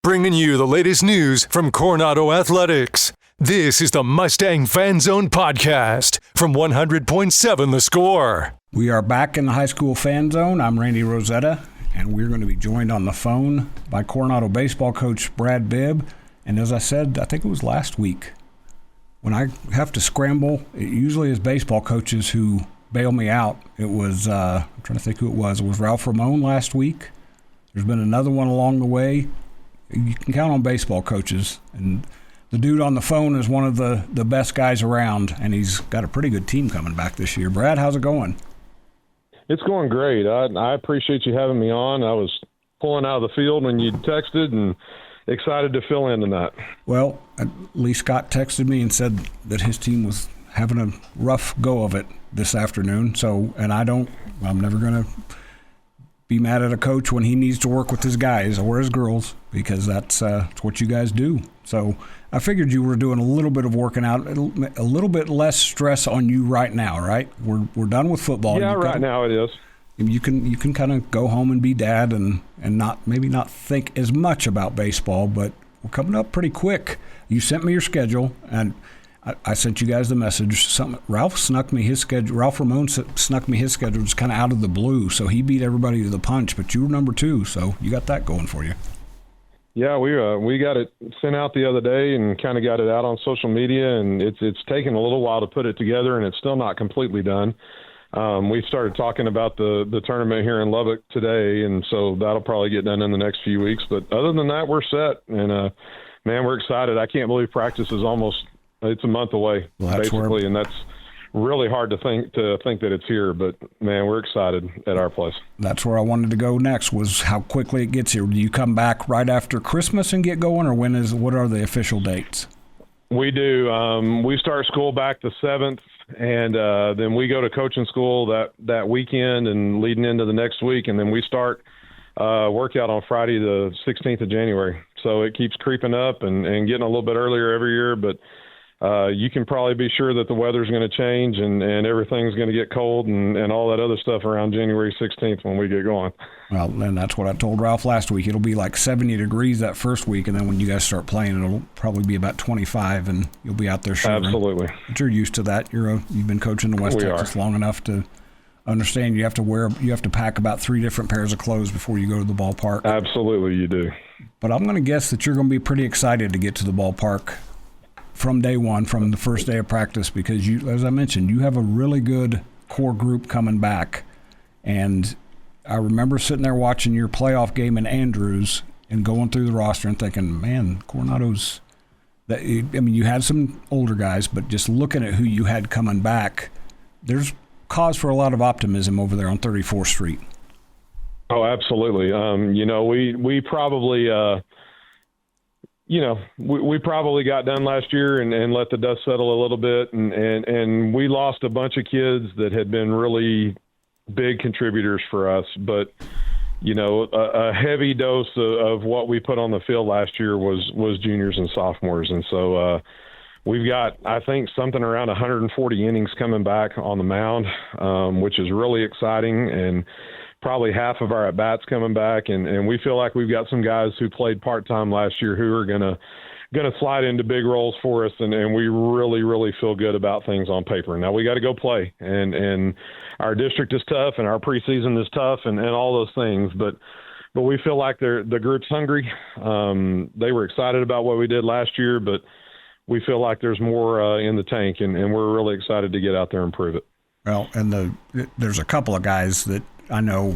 bringing you the latest news from Coronado Athletics. This is the Mustang Fan Zone podcast from 100.7 The Score. We are back in the high school fan zone. I'm Randy Rosetta, and we're going to be joined on the phone by Coronado baseball coach Brad Bibb. And as I said, I think it was last week, when I have to scramble, it usually is baseball coaches who bail me out. It was, I'm trying to think who it was. It was Ralph Ramon last week. There's been another one along the way. You can count on baseball coaches. And the dude on the phone is one of the best guys around, and he's got a pretty good team coming back this year. Brad, how's it going? It's going great. I appreciate you having me on. I was pulling out of the field when you texted and excited to fill in tonight. Well, at least Scott texted me and said that his team was having a rough go of it this afternoon. So, and I'm never going to be mad at a coach when he needs to work with his guys or his girls, because that's what you guys do. So I figured you were doing a little bit of working out, a little bit less stress on you right now, right? We're done with football. Yeah, right now it is. You can kind of go home and be dad and not think as much about baseball, but we're coming up pretty quick. You sent me your schedule, and I sent you guys the message. Ralph Ramon snuck me his schedule just kind of out of the blue, so he beat everybody to the punch. But you were number 2, so you got that going for you. Yeah, we got it sent out the other day and kind of got it out on social media, and it's taken a little while to put it together, and it's still not completely done. We started talking about the tournament here in Lubbock today, and so that'll probably get done in the next few weeks. But other than that, we're set, and man, we're excited. I can't believe practice is it's a month away, basically, and that's really hard to think that it's here. But man, we're excited at our place. That's where I wanted to go next, was how quickly it gets here. Do you come back right after Christmas and get going, or what are the official dates? We do. We start school back the 7th, and then we go to coaching school that weekend and leading into the next week, and then we start workout on Friday the 16th of January. So it keeps creeping up and getting a little bit earlier every year, but you can probably be sure that the weather's going to change and everything's going to get cold and all that other stuff around January 16th when we get going. Well, and that's what I told Ralph last week. It'll be like 70 degrees that first week, and then when you guys start playing, it'll probably be about 25, and you'll be out there shivering. Absolutely. But you're used to that. You've been coaching in West Texas long enough to understand you have to pack about 3 different pairs of clothes before you go to the ballpark. Absolutely, you do. But I'm going to guess that you're going to be pretty excited to get to the ballpark from day one, from the first day of practice, because you, as I mentioned, you have a really good core group coming back. And I remember sitting there watching your playoff game in Andrews and going through the roster and thinking, man, Coronado's you had some older guys, but just looking at who you had coming back, there's cause for a lot of optimism over there on 34th Street. Oh, absolutely. We probably we probably got done last year and let the dust settle a little bit, and we lost a bunch of kids that had been really big contributors for us. But, a heavy dose of what we put on the field last year was juniors and sophomores. And so we've got, I think, something around 140 innings coming back on the mound, which is really exciting, and probably half of our at-bats coming back, and we feel like we've got some guys who played part-time last year who are gonna slide into big roles for us, and we really, really feel good about things on paper. Now we got to go play, and our district is tough, and our preseason is tough, and all those things, but we feel like the group's hungry. They were excited about what we did last year, but we feel like there's more in the tank, and we're really excited to get out there and prove it. Well, and there's a couple of guys that I know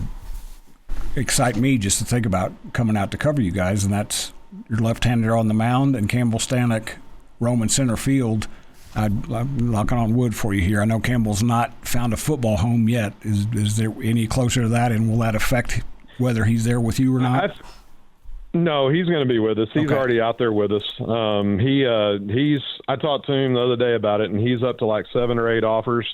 excite me just to think about coming out to cover you guys, and that's your left-hander on the mound and Campbell Stanek, Roman center field. I'm knocking on wood for you here. I know Campbell's not found a football home yet. Is there any closer to that, and will that affect whether he's there with you or not? No, he's going to be with us. He's already out there with us. I talked to him the other day about it, and he's up to like 7 or 8 offers.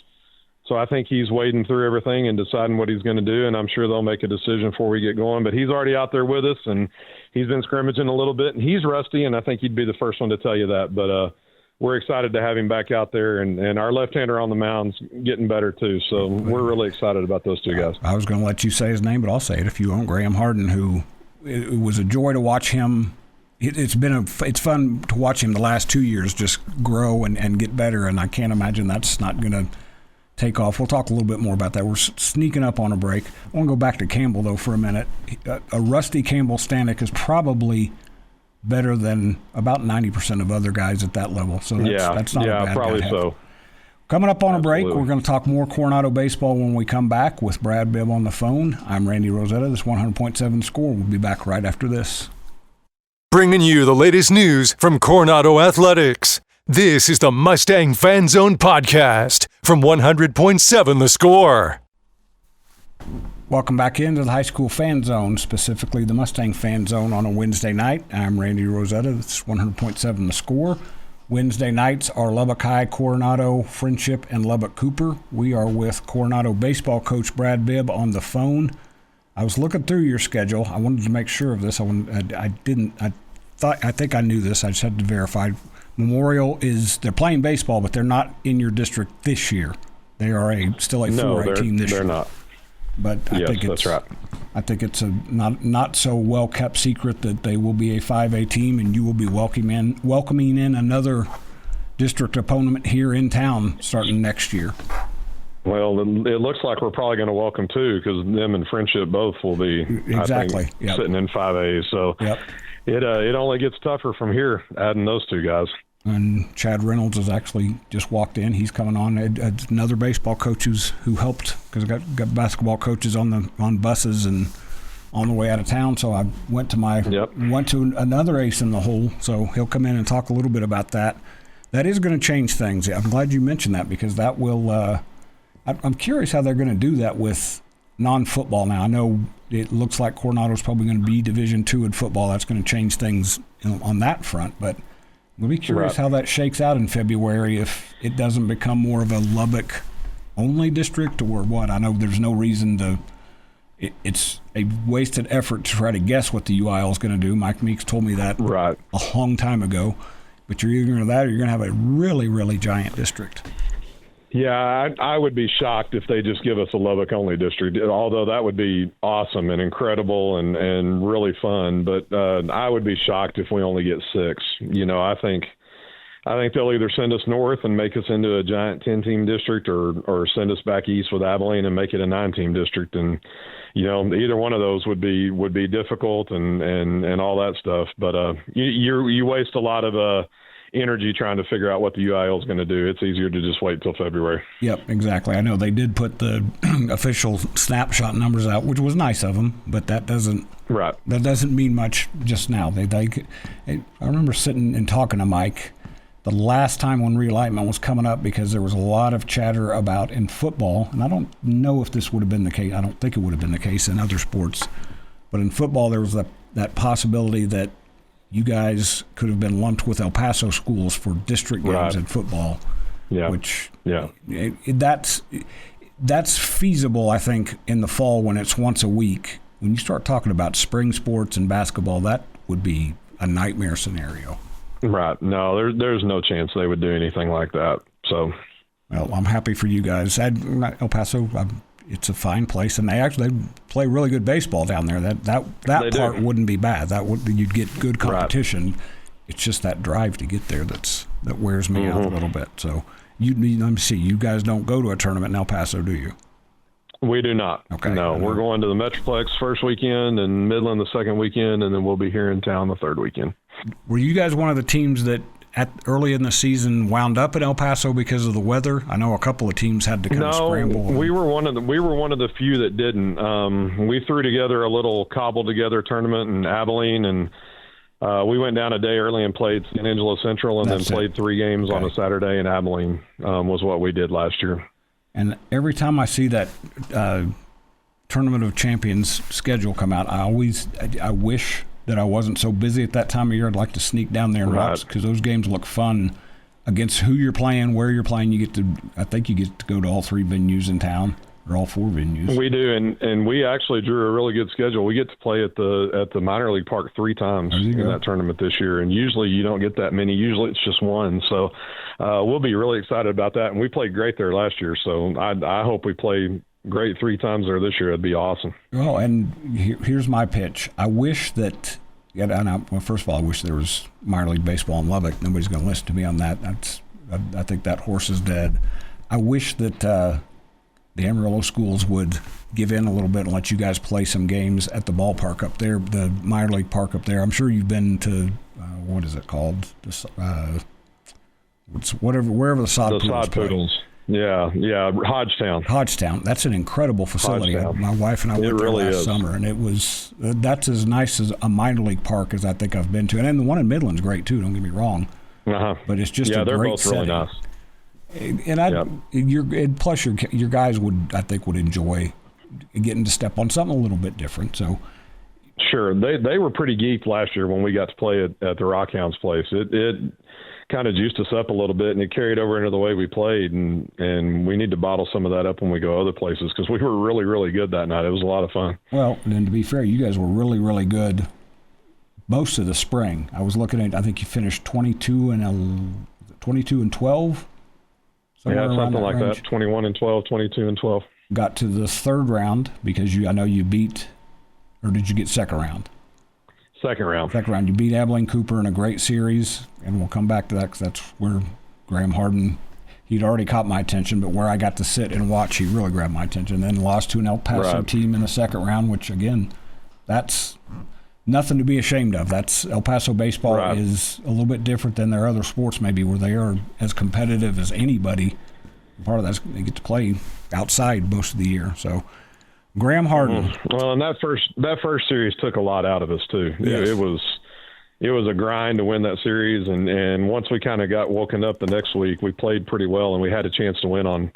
So I think he's wading through everything and deciding what he's going to do, and I'm sure they'll make a decision before we get going. But he's already out there with us, and he's been scrimmaging a little bit, and he's rusty, and I think he'd be the first one to tell you that. But we're excited to have him back out there, and our left-hander on the mound's getting better too. So we're really excited about those two guys. I was going to let you say his name, but I'll say it if you won't. Graham Harden, who it was a joy to watch him It's fun to watch him the last 2 years just grow and get better, and I can't imagine that's not going to take off. We'll talk a little bit more about that. We're sneaking up on a break. I want to go back to Campbell, though, for a minute. A rusty Campbell Stanek is probably better than about 90% of other guys at that level. So that's not a bad probably guy. so. Coming up on a break, Absolutely. we're going to talk more Coronado baseball when we come back with Brad Bibb on the phone. I'm Randy Rosetta. This 100.7 Score. We'll be back right after this. Bringing you the latest news from Coronado Athletics. This is the Mustang Fan Zone podcast from 100.7 The Score. Welcome back into the high school fan zone, specifically the Mustang fan zone on a Wednesday night. I'm Randy Rosetta. This is 100.7 The Score. Wednesday nights are Lubbock High, Coronado, Friendship, and Lubbock Cooper. We are with Coronado baseball coach Brad Bibb on the phone. I was looking through your schedule. I wanted to make sure of this. I think I knew this. I just had to verify. Memorial they're playing baseball, but they're not in your district this year. They are still a 4A team this year. They're not. But That's right. I think it's a not so well kept secret that they will be a 5A team, and you will be welcoming in another district opponent here in town starting next year. Well, it looks like we're probably going to welcome two, because them and Friendship both will be exactly sitting in 5A. So it only gets tougher from here, adding those two guys. And Chad Reynolds has actually just walked in. He's coming on. Another baseball coach who helped, because I got basketball coaches on buses and on the way out of town. So I went to another ace in the hole. So he'll come in and talk a little bit about that. That is going to change things. I'm glad you mentioned that, because that will. I'm curious how they're going to do that with non-football now. I know it looks like Coronado's probably going to be Division II in football. That's going to change things on that front, but. We'll be curious how that shakes out in February, if it doesn't become more of a Lubbock-only district or what. I know there's no reason to it's a wasted effort to try to guess what the UIL is going to do. Mike Meeks told me that a long time ago. But you're either going to that or you're going to have a really, really giant district. Yeah, I would be shocked if they just give us a Lubbock-only district, although that would be awesome and incredible and really fun. But I would be shocked if we only get 6. I think they'll either send us north and make us into a giant 10-team district, or send us back east with Abilene and make it a 9-team district. And either one of those would be difficult and all that stuff. But you waste a lot of energy trying to figure out what the UIL is going to do. It's easier to just wait till February. Yep, exactly. I know they did put the official snapshot numbers out, which was nice of them, but that doesn't mean much just now. I remember sitting and talking to Mike the last time when realignment was coming up, because there was a lot of chatter about in football, and I don't know if this would have been the case. I don't think it would have been the case in other sports, but in football there was that possibility that you guys could have been lumped with El Paso schools for district games in football. Yeah. That's feasible, I think, in the fall when it's once a week. When you start talking about spring sports and basketball, that would be a nightmare scenario. Right. No, there's no chance they would do anything like that. So, well, I'm happy for you guys. El Paso, it's a fine place, and they play really good baseball down there. That part wouldn't be bad. You'd get good competition. Right. It's just that drive to get there that wears me out a little bit. So let me see. You guys don't go to a tournament in El Paso, do you? We do not. Okay. No, we're going to the Metroplex first weekend and Midland the second weekend, and then we'll be here in town the third weekend. Were you guys one of the teams that early in the season wound up in El Paso because of the weather? I know a couple of teams had to kind of scramble. We were one of the few that didn't. We threw together a little cobbled together tournament in Abilene, and we went down a day early and played San Angelo Central, and then played 3 games on a Saturday in Abilene. Was what we did last year. And every time I see that Tournament of Champions schedule come out, I wish that I wasn't so busy at that time of year. I'd like to sneak down there and watch, because those games look fun against who you're playing, where you're playing. I think you get to go to all 3 venues in town, or all 4 venues. We do, and we actually drew a really good schedule. We get to play at the minor league park 3 times in that tournament this year, and usually you don't get that many. Usually it's just 1. So we'll be really excited about that, and we played great there last year. So I hope we play great 3 times there this year. It'd be awesome. Oh, and here's my pitch. I wish that Yeah, well, first of all, I wish there was minor league baseball in Lubbock. Nobody's going to listen to me on that. I think that horse is dead. I wish that the Amarillo schools would give in a little bit and let you guys play some games at the ballpark up there, the minor league park up there. I'm sure you've been to what is it called? Wherever the Sod Poodles. Yeah, Hodgetown. That's an incredible facility. My wife and I went there last summer, and that's as nice as a minor league park as I think I've been to. And then the one in Midland's great too. Don't get me wrong. But it's just a they're great both setting. really nice. And plus your guys would enjoy getting to step on something a little bit different. So. Sure, they were pretty geeked last year when we got to play at the Rockhounds place. It kind of juiced us up a little bit, and it carried over into the way we played, and we need to bottle some of that up when we go other places because we were really, really good that night. It was a lot of fun. Well, and to be fair, you guys were really, really good most of the spring. I was looking at, I think you finished 22 and 12. Yeah, something like that. 21 and 12, 22 and 12. Got to the third round because I know you beat, or did you get second round? Second round. You beat Abilene Cooper in a great series, and we'll come back to that because that's where Graham Harden, he'd already caught my attention, but where I got to sit and watch, he really grabbed my attention. Then lost to an El Paso team in the second round, which, again, that's nothing to be ashamed of. That's El Paso baseball is a little bit different than their other sports maybe, where they are as competitive as anybody. Part of that's they get to play outside most of the year, so – Graham Harden. Well, and that first series took a lot out of us too. Yes. It was a grind to win that series, and once we kind of got woken up the next week, we played pretty well, and we had a chance to win on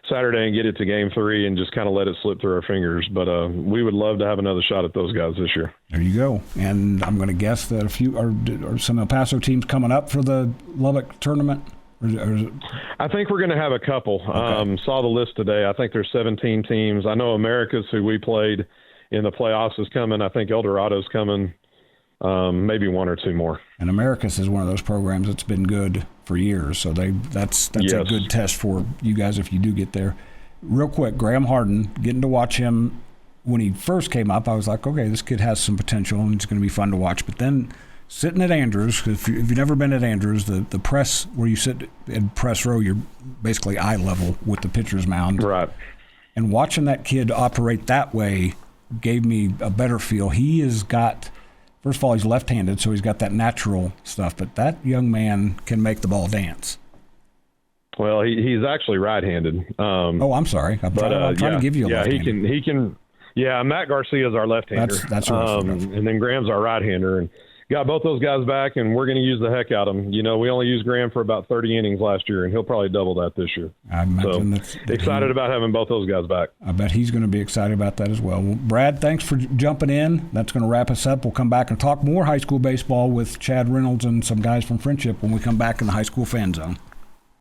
Saturday and get it to Game 3 and just kind of let it slip through our fingers. But we would love to have another shot at those guys this year. There you go. And I'm going to guess that a few are some El Paso teams coming up for the Lubbock tournament. I think we're going to have a couple. Okay. Saw the list today. I think there's 17 teams. I know Americas, who we played in the playoffs, is coming. I think El Dorado's coming. Maybe one or two more. And Americas is one of those programs that's been good for years. So that's a good test for you guys if you do get there. Real quick, Graham Harden, getting to watch him when he first came up, I was like, okay, this kid has some potential and it's going to be fun to watch. But then sitting at Andrews, if you've never been at Andrews, the press where you sit in press row, you're basically eye level with the pitcher's mound. Right. And watching that kid operate that way gave me a better feel. He has got, first of all, he's left-handed, so he's got that natural stuff. But that young man can make the ball dance. Well, he's actually right-handed. I'm sorry. I'm trying to give you a left-hander. he can. Yeah, Matt Garcia is our left-hander. That's right. And then Graham's our right-hander. And got both those guys back, and we're going to use the heck out of them. You know, we only used Graham for about 30 innings last year, and he'll probably double that this year. I imagine excited about having both those guys back. I bet he's going to be excited about that as well. Brad, thanks for jumping in. That's going to wrap us up. We'll come back and talk more high school baseball with Chad Reynolds and some guys from Friendship when we come back in the High School Fan Zone.